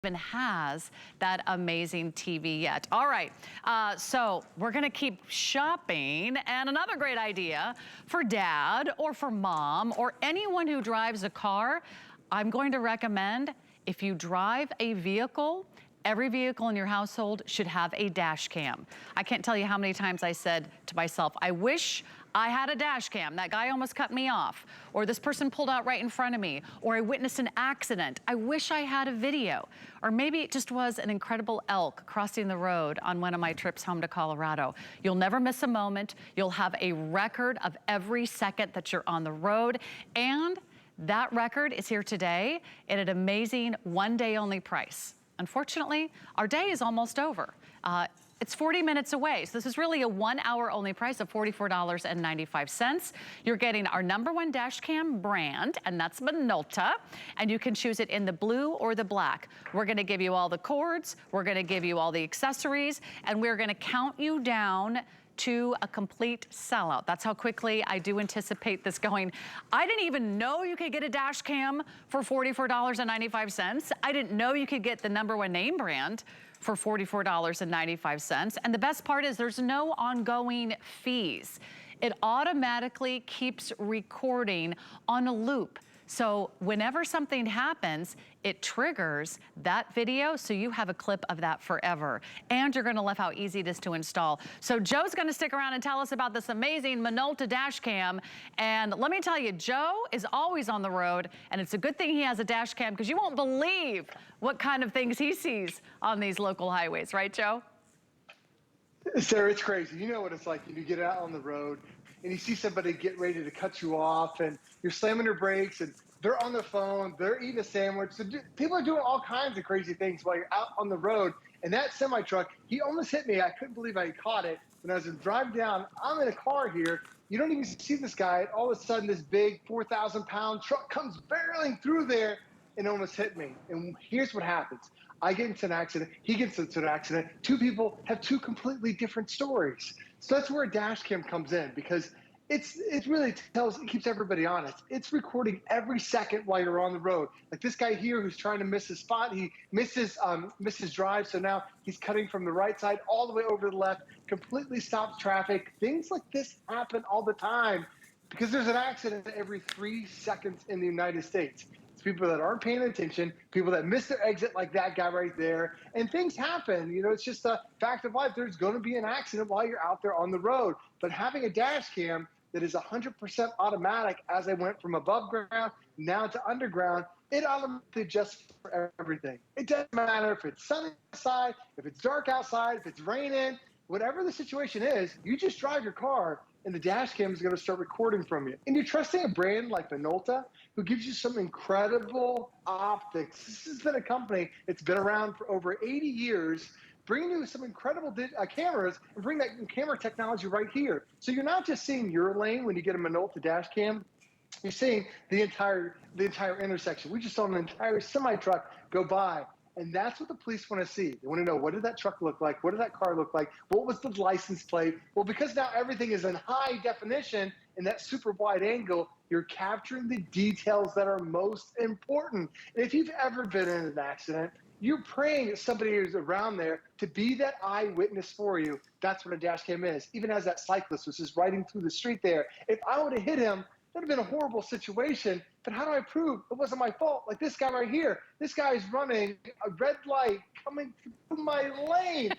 even has that amazing TV yet. All right, so we're gonna keep shopping, and another great idea for dad or for mom or anyone who drives a car, I'm going to recommend if you drive a vehicle, every vehicle in your household should have a dash cam. I can't tell you how many times I said to myself, I wish I had a dash cam. That guy almost cut me off. Or this person pulled out right in front of me. Or I witnessed an accident. I wish I had a video. Or maybe it just was an incredible elk crossing the road on one of my trips home to Colorado. You'll never miss a moment. You'll have a record of every second that you're on the road. And that record is here today at an amazing one-day only price. Unfortunately, our day is almost over. It's 40 minutes away. So this is really a 1 hour only price of $44.95. You're getting our #1 dash cam brand, and that's Minolta. And you can choose it in the blue or the black. We're gonna give you all the cords, we're gonna give you all the accessories, and we're gonna count you down to a complete sellout. That's how quickly I do anticipate this going. I didn't even know you could get a dash cam for $44.95. I didn't know you could get the #1 name brand for $44.95. And the best part is there's no ongoing fees. It automatically keeps recording on a loop. So whenever something happens, it triggers that video, so you have a clip of that forever. And you're gonna love how easy it is to install. So Joe's gonna stick around and tell us about this amazing Minolta dash cam. And let me tell you, Joe is always on the road, and it's a good thing he has a dash cam, because you won't believe what kind of things he sees on these local highways, right, Joe? Sarah, it's crazy. You know what it's like when you get out on the road and you see somebody get ready to cut you off, and you're slamming your brakes, and they're on their phone, they're eating a sandwich. So people are doing all kinds of crazy things while you're out on the road. And that semi-truck, he almost hit me. I couldn't believe I caught it. When I was driving down, I'm in a car here. You don't even see this guy. All of a sudden, this big 4,000-pound truck comes barreling through there and almost hit me. And here's what happens. I get into an accident, he gets into an accident. Two people have two completely different stories. So that's where a dash cam comes in, because it really keeps everybody honest. It's recording every second while you're on the road. Like this guy here who's trying to miss his spot, he misses drive, so now he's cutting from the right side all the way over to the left, completely stops traffic. Things like this happen all the time because there's an accident every 3 seconds in the United States. It's people that aren't paying attention, people that miss their exit like that guy right there, and things happen. You know, it's just a fact of life. There's going to be an accident while you're out there on the road. But having a dash cam that is 100% automatic, as I went from above ground now to underground, it automatically adjusts for everything. It doesn't matter if it's sunny outside, if it's dark outside, if it's raining, whatever the situation is, you just drive your car and the dash cam is going to start recording from you. And you're trusting a brand like Minolta, who gives you some incredible optics. This has been a company that's been around for over 80 years, bringing you some incredible cameras and bring that camera technology right here. So you're not just seeing your lane when you get a Minolta dash cam, you're seeing the entire intersection. We just saw an entire semi-truck go by. And that's what the police want to see. They want to know, what did that truck look like? What did that car look like? What was the license plate? Well, because now everything is in high definition and that super wide angle, you're capturing the details that are most important. And if you've ever been in an accident, you're praying that somebody is around there to be that eyewitness for you. That's what a dash cam is. Even as that cyclist was just riding through the street there, if I would have hit him, that would have been a horrible situation. But how do I prove it wasn't my fault? Like this guy right here. This guy's running a red light coming through my lane.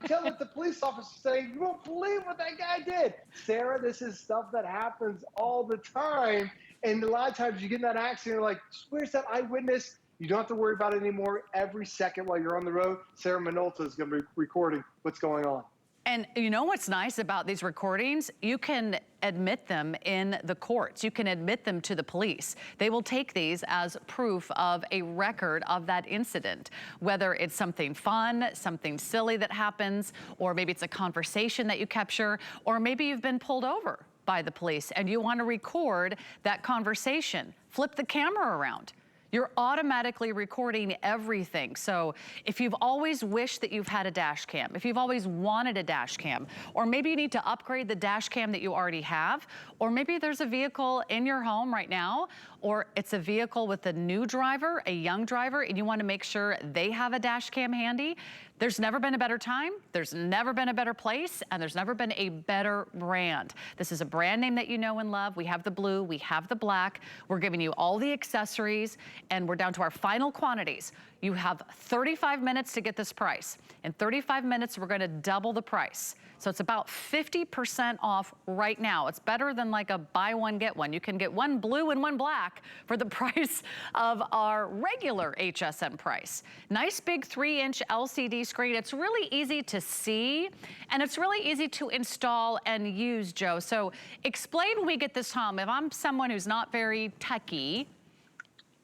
Telling the police officer saying, you won't believe what that guy did. Sarah, this is stuff that happens all the time. And a lot of times you get in that accident, you're like, where's that eyewitness? You don't have to worry about it anymore. Every second while you're on the road, Sarah Minolta is going to be recording what's going on. And you know what's nice about these recordings? You can admit them in the courts. You can admit them to the police. They will take these as proof of a record of that incident, whether it's something fun, something silly that happens, or maybe it's a conversation that you capture, or maybe you've been pulled over by the police and you want to record that conversation. Flip the camera around. you're automatically recording everything. So if you've always wished that you've had a dash cam, if you've always wanted a dash cam, or maybe you need to upgrade the dash cam that you already have, or maybe there's a vehicle in your home right now, or it's a vehicle with a new driver, a young driver, and you want to make sure they have a dash cam handy, there's never been a better time, there's never been a better place, and there's never been a better brand. This is a brand name that you know and love. We have the blue, we have the black. We're giving you all the accessories, and we're down to our final quantities. You have 35 minutes to get this price. In 35 minutes, we're gonna double the price. So it's about 50% off right now. It's better than like a buy one, get one. You can get one blue and one black for the price of our regular HSN price. Nice big 3-inch LCD screen. It's really easy to see, and it's really easy to install and use, Joe. So explain when we get this home. If I'm someone who's not very techie,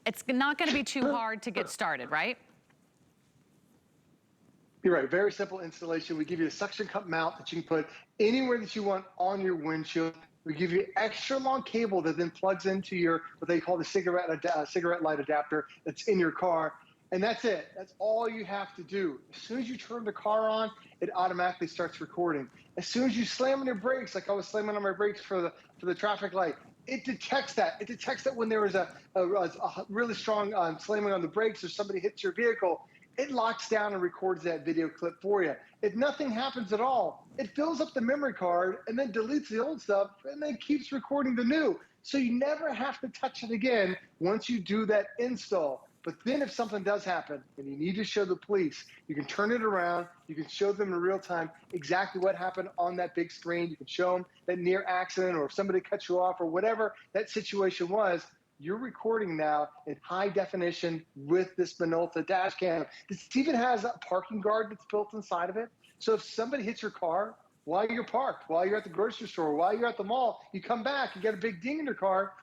it's not gonna be too hard to get started, right? You're right, very simple installation. We give you a suction cup mount that you can put anywhere that you want on your windshield. We give you extra long cable that then plugs into your, what they call the cigarette light adapter that's in your car. And that's it, that's all you have to do. As soon as you turn the car on, it automatically starts recording. As soon as you slam on your brakes, like I was slamming on my brakes for the traffic light, it detects that. It detects that when there is a really strong slamming on the brakes or somebody hits your vehicle, it locks down and records that video clip for you. If nothing happens at all, it fills up the memory card and then deletes the old stuff and then keeps recording the new. So you never have to touch it again once you do that install. But then if something does happen and you need to show the police, you can turn it around, you can show them in real time exactly what happened on that big screen. You can show them that near accident, or if somebody cut you off or whatever that situation was. You're recording now in high definition with this Minolta dash cam. This even has a parking guard that's built inside of it. So if somebody hits your car while you're parked, while you're at the grocery store, while you're at the mall, you come back, you get a big ding in your car,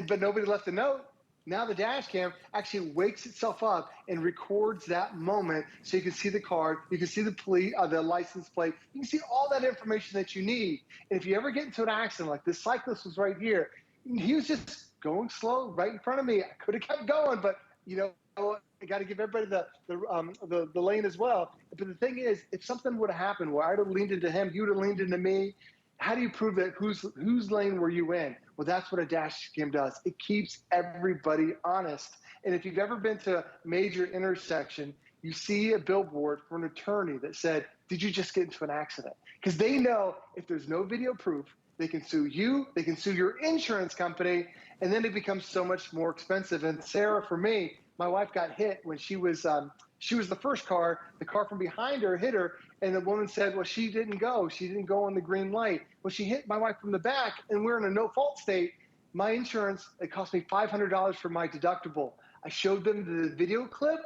but nobody left a note. Now the dash cam actually wakes itself up and records that moment, so you can see the card, you can see the license plate, you can see all that information that you need. And if you ever get into an accident, like this cyclist was right here, he was just going slow right in front of me. I could have kept going, but you know, I got to give everybody the lane as well. But the thing is, if something would have happened where I'd have leaned into him, he would have leaned into me, how do you prove that whose lane were you in? Well, that's what a dash cam does. It keeps everybody honest. And if you've ever been to a major intersection, you see a billboard for an attorney that said, did you just get into an accident? Because they know if there's no video proof, they can sue you, they can sue your insurance company, and then it becomes so much more expensive. And Sarah, for me, my wife got hit when she was the first car. The car from behind her hit her, and the woman said, well, she didn't go on the green light. Well, she hit my wife from the back, and we're in a no-fault state. My insurance, it cost me $500 for my deductible. I showed them the video clip,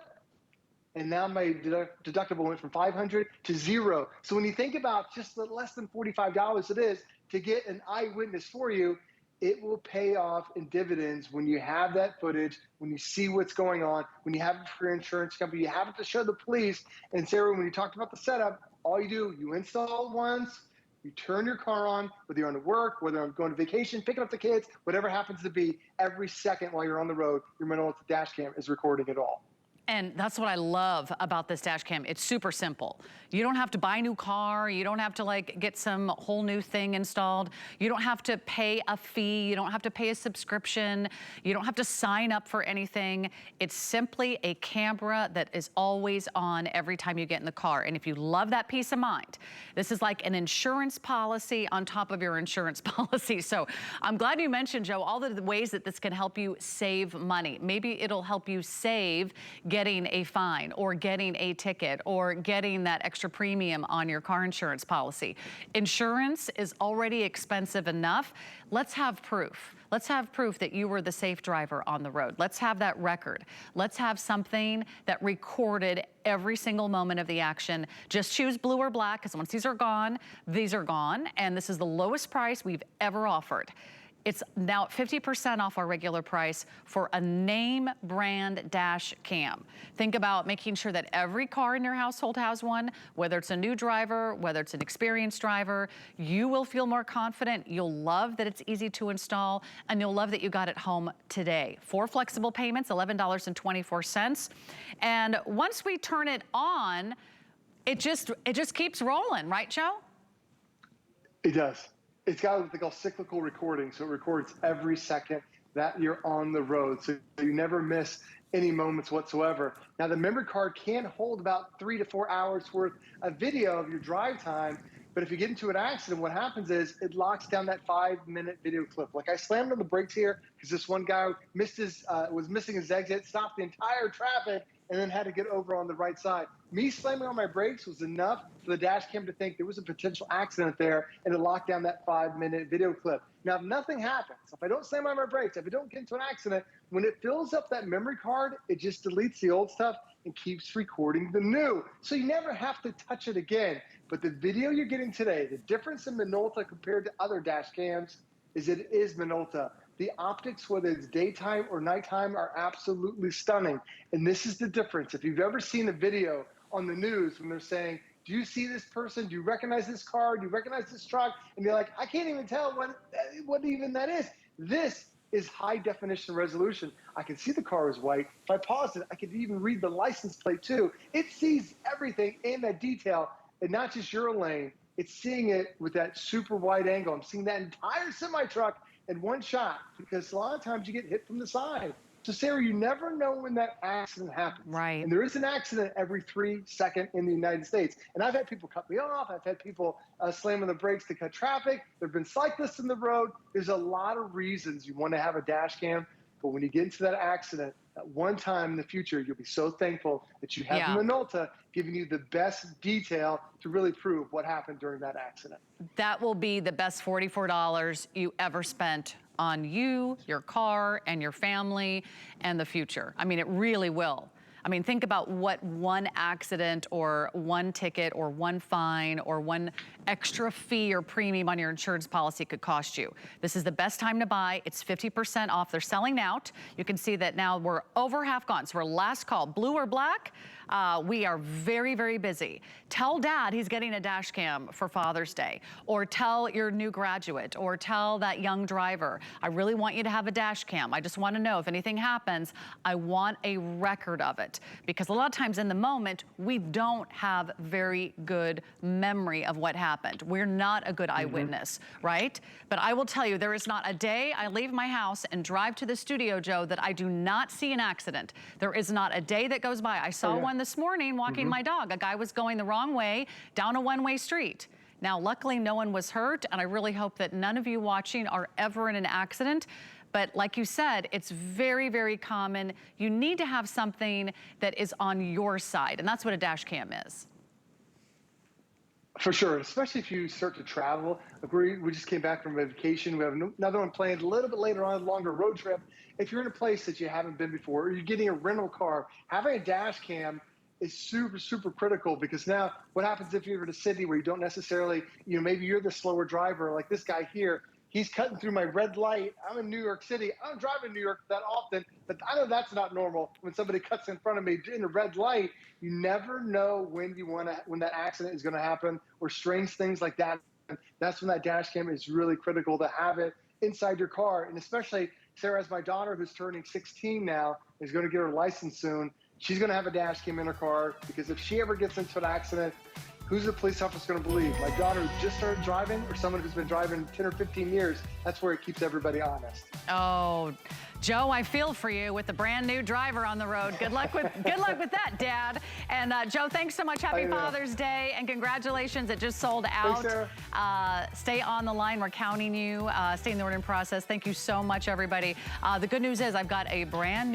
and now my deductible went from $500 to $0. So when you think about just the less than $45 it is to get an eyewitness for you, it will pay off in dividends when you have that footage, when you see what's going on, when you have it for your insurance company, you have it to show the police. And Sarah, when you talked about the setup, all you do, you install it once, you turn your car on, whether you're on to work, whether I'm going to vacation, picking up the kids, whatever happens to be, every second while you're on the road, your Minolta dash cam is recording it all. And that's what I love about this dash cam. It's super simple. You don't have to buy a new car. You don't have to like get some whole new thing installed. You don't have to pay a fee. You don't have to pay a subscription. You don't have to sign up for anything. It's simply a camera that is always on every time you get in the car. And if you love that peace of mind, this is like an insurance policy on top of your insurance policy. So I'm glad you mentioned, Joe, all the ways that this can help you save money. Maybe it'll help you save getting a fine or getting a ticket or getting that extra premium on your car insurance policy. Insurance is already expensive enough. Let's have proof. Let's have proof that you were the safe driver on the road. Let's have that record. Let's have something that recorded every single moment of the action. Just choose blue or black, because once these are gone, and this is the lowest price we've ever offered. It's now 50% off our regular price for a name brand dash cam. Think about making sure that every car in your household has one, whether it's a new driver, whether it's an experienced driver. You will feel more confident. You'll love that it's easy to install, and you'll love that you got it home today. 4 flexible payments, $11.24. And once we turn it on, it just keeps rolling, right, Joe? It does. It's got what they call cyclical recording, so it records every second that you're on the road, so you never miss any moments whatsoever. Now, the memory card can hold about 3 to 4 hours worth of video of your drive time, but if you get into an accident, what happens is it locks down that 5-minute video clip. Like, I slammed on the brakes here because this one guy was missing his exit, stopped the entire traffic, and then had to get over on the right side. Me slamming on my brakes was enough for the dash cam to think there was a potential accident there, and it locked down that 5-minute video clip. Now, if nothing happens, if I don't slam on my brakes, if I don't get into an accident, when it fills up that memory card, it just deletes the old stuff and keeps recording the new. So you never have to touch it again. But the video you're getting today, the difference in Minolta compared to other dash cams is it is Minolta. The optics, whether it's daytime or nighttime, are absolutely stunning. And this is the difference. If you've ever seen a video on the news when they're saying, do you see this person? Do you recognize this car? Do you recognize this truck? And you're like, I can't even tell what even that is. This is high definition resolution. I can see the car is white. If I pause it, I can even read the license plate too. It sees everything in that detail, and not just your lane. It's seeing it with that super wide angle. I'm seeing that entire semi-truck in one shot, because a lot of times you get hit from the side. So, Sarah, you never know when that accident happens. Right. And there is an accident every 3 seconds in the United States. And I've had people cut me off. I've had people slamming the brakes to cut traffic. There have been cyclists in the road. There's a lot of reasons you want to have a dash cam. But when you get into that accident, at one time in the future, you'll be so thankful that you have Minolta giving you the best detail to really prove what happened during that accident. That will be the best $44 you ever spent on you, your car, and your family, and the future. I mean, it really will. I mean, think about what one accident or one ticket or one fine or one extra fee or premium on your insurance policy could cost you. This is the best time to buy. It's 50% off. They're selling out. You can see that now we're over half gone. So we're last call, blue or black. We are very, very busy. Tell dad he's getting a dash cam for Father's Day, or tell your new graduate, or tell that young driver, I really want you to have a dash cam. I just want to know if anything happens, I want a record of it. Because a lot of times in the moment, we don't have very good memory of what happened. We're not a good eyewitness, right? But I will tell you, there is not a day I leave my house and drive to the studio, Joe, that I do not see an accident. There is not a day that goes by. I saw one this morning walking my dog. A guy was going the wrong way down a one-way street. Now, luckily, no one was hurt, and I really hope that none of you watching are ever in an accident. But like you said, it's very, very common. You need to have something that is on your side, and that's what a dash cam is. For sure, especially if you start to travel. Like we just came back from a vacation. We have another one planned a little bit later on, a longer road trip. If you're in a place that you haven't been before, or you're getting a rental car, having a dash cam is super, super critical, because now what happens if you're in a city where you don't necessarily, maybe you're the slower driver, like this guy here. He's cutting through my red light. I'm in New York City. I don't drive in New York that often, but I know that's not normal. When somebody cuts in front of me in a red light, you never know when that accident is going to happen, or strange things like that. That's when that dash cam is really critical to have it inside your car. And especially Sarah, as my daughter, who's turning 16 now, is going to get her license soon. She's going to have a dash cam in her car, because if she ever gets into an accident, who's the police officer going to believe? My daughter who just started driving, or someone who's been driving 10 or 15 years? That's where it keeps everybody honest. Oh, Joe, I feel for you with the brand new driver on the road. Good luck with that, Dad. And Joe, thanks so much. Happy Father's Day, and congratulations. It just sold out. Thanks, Sarah. Stay on the line. We're counting you. Stay in the ordering process. Thank you so much, everybody. The good news is I've got a brand new